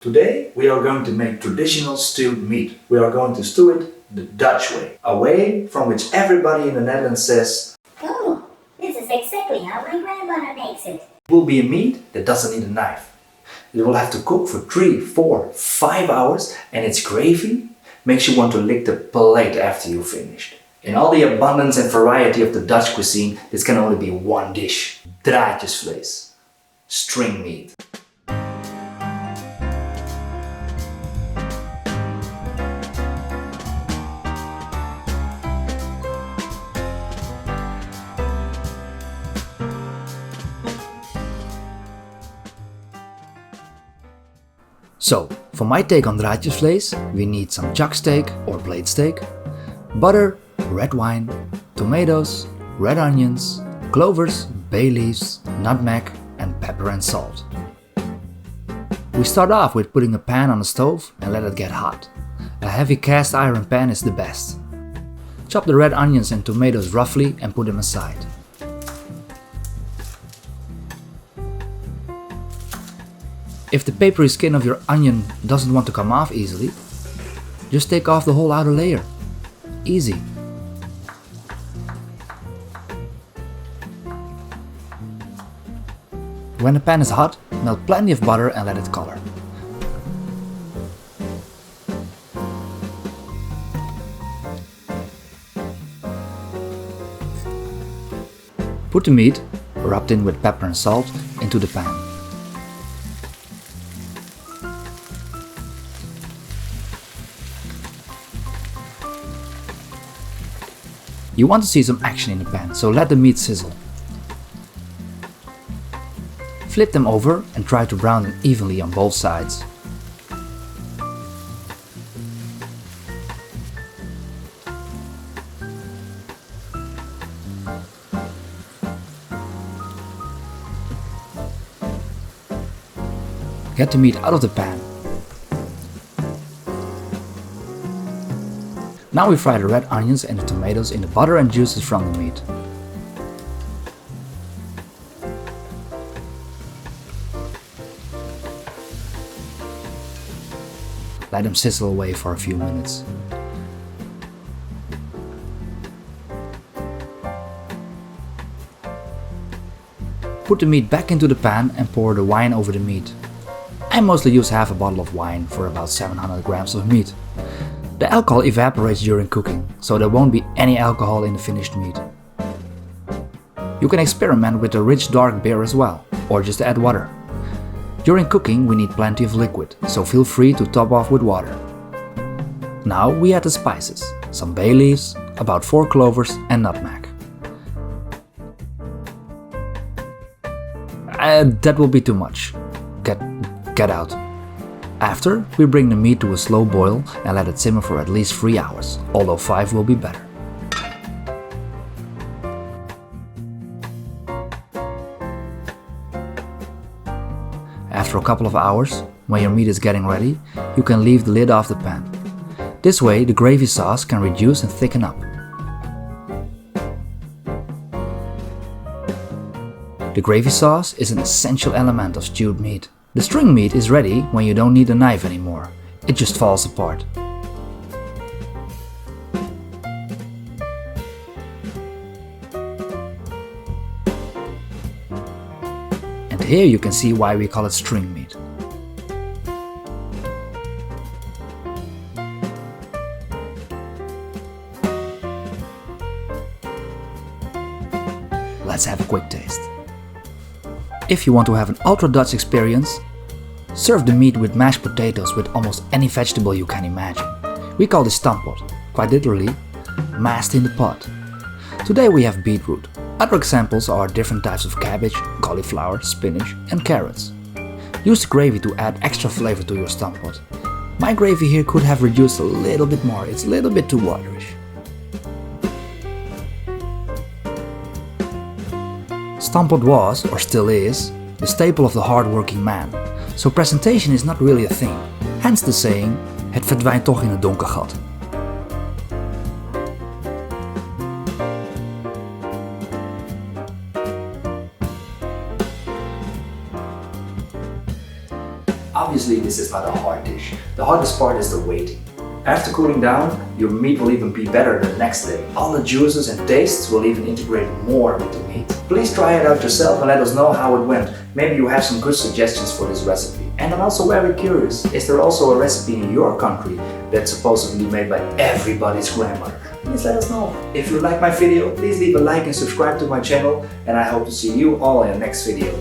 Today we are going to make traditional stewed meat. We are going to stew it the Dutch way, a way from which everybody in the Netherlands says, "Oh, this is exactly how my grandmother makes it." It will be a meat that doesn't need a knife. It will have to cook for 3, 4, 5 hours, and its gravy makes you want to lick the plate after you've finished. In all the abundance and variety of the Dutch cuisine, this can only be one dish: Draadjesvlees, string meat. So, for my take on Draadjesvlees, we need some chuck steak or blade steak, butter, red wine, tomatoes, red onions, clovers, bay leaves, nutmeg and pepper and salt. We start off with putting a pan on the stove and let it get hot. A heavy cast iron pan is the best. Chop the red onions and tomatoes roughly and put them aside. If the papery skin of your onion doesn't want to come off easily, just take off the whole outer layer. Easy. When the pan is hot, melt plenty of butter and let it color. Put the meat, rubbed in with pepper and salt, into the pan. You want to see some action in the pan, so let the meat sizzle. Flip them over and try to brown them evenly on both sides. Get the meat out of the pan. Now we fry the red onions and the tomatoes in the butter and juices from the meat. Let them sizzle away for a few minutes. Put the meat back into the pan and pour the wine over the meat. I mostly use half a bottle of wine for about 700 grams of meat. The alcohol evaporates during cooking, so there won't be any alcohol in the finished meat. You can experiment with a rich dark beer as well, or just add water. During cooking we need plenty of liquid, so feel free to top off with water. Now we add the spices, some bay leaves, about 4 clovers and nutmeg. That will be too much. Get out. After, we bring the meat to a slow boil and let it simmer for at least 3 hours, although 5 will be better. After a couple of hours, when your meat is getting ready, you can leave the lid off the pan. This way the gravy sauce can reduce and thicken up. The gravy sauce is an essential element of stewed meat. The string meat is ready when you don't need a knife anymore. It just falls apart. And here you can see why we call it string meat. Let's have a quick taste. If you want to have an ultra-Dutch experience, serve the meat with mashed potatoes with almost any vegetable you can imagine. We call this stampot, quite literally, masked in the pot. Today we have beetroot. Other examples are different types of cabbage, cauliflower, spinach and carrots. Use the gravy to add extra flavor to your stampot. My gravy here could have reduced a little bit more, it's a little bit too waterish. Stampot was, or still is, the staple of the hard-working man, so presentation is not really a thing. Hence the saying, het verdwijnt toch in het donker gat. Obviously this is not a hard dish. The hardest part is the waiting. After cooling down, your meat will even be better the next day. All the juices and tastes will even integrate more with the meat. Please try it out yourself and let us know how it went. Maybe you have some good suggestions for this recipe. And I'm also very curious, is there also a recipe in your country that's supposedly made by everybody's grandmother? Please let us know. If you like my video, please leave a like and subscribe to my channel, and I hope to see you all in the next video.